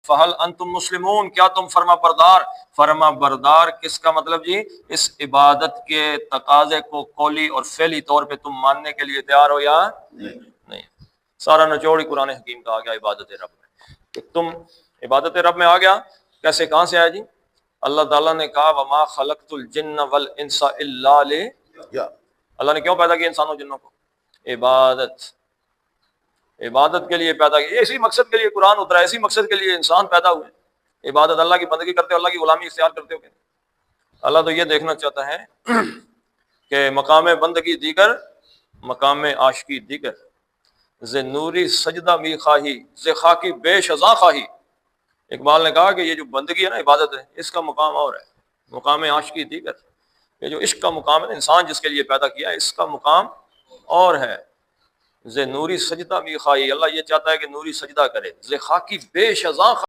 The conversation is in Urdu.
فہل انتم مسلمون، کیا تم فرما بردار؟ فرما بردار کس کا مطلب جی؟ اس عبادت کے تقاضے کو قولی اور فعلی طور پہ تم ماننے کے لیے تیار ہو یا نہیں؟ سارا نچوڑ ہی قرآن حکیم کا آ گیا عبادت رب میں، کہ تم عبادت رب میں آ گیا۔ کیسے، کہاں سے آیا جی؟ اللہ تعالیٰ نے کہا وما خلقت الجن والانس الا اللہ نے کیوں پیدا کیا انسانوں جنوں کو؟ عبادت کے لیے پیدا کیا، اسی مقصد کے لیے قرآن اترا، اسی مقصد کے لیے انسان پیدا ہوئے، عبادت، اللہ کی بندگی کرتے ہو، اللہ کی غلامی اختیار کرتے ہو کہ نہیں؟ اللہ تو یہ دیکھنا چاہتا ہے کہ مقام بندگی دیگر، مقام عاشقی دیگر، ز نوری سجدہ می خواہی، ز خاکی بے شزاں خواہی۔ اقبال نے کہا کہ یہ جو بندگی ہے نا، عبادت ہے، اس کا مقام اور ہے، مقام عاشقی دیگر، یہ جو عشق کا مقام ہے نا، انسان جس کے لیے پیدا کیا ہے، اس کا مقام اور ہے۔ ز نوری سجدہ می خواہی، اللہ یہ چاہتا ہے کہ نوری سجدہ کرے، ز خاکی بے شزاں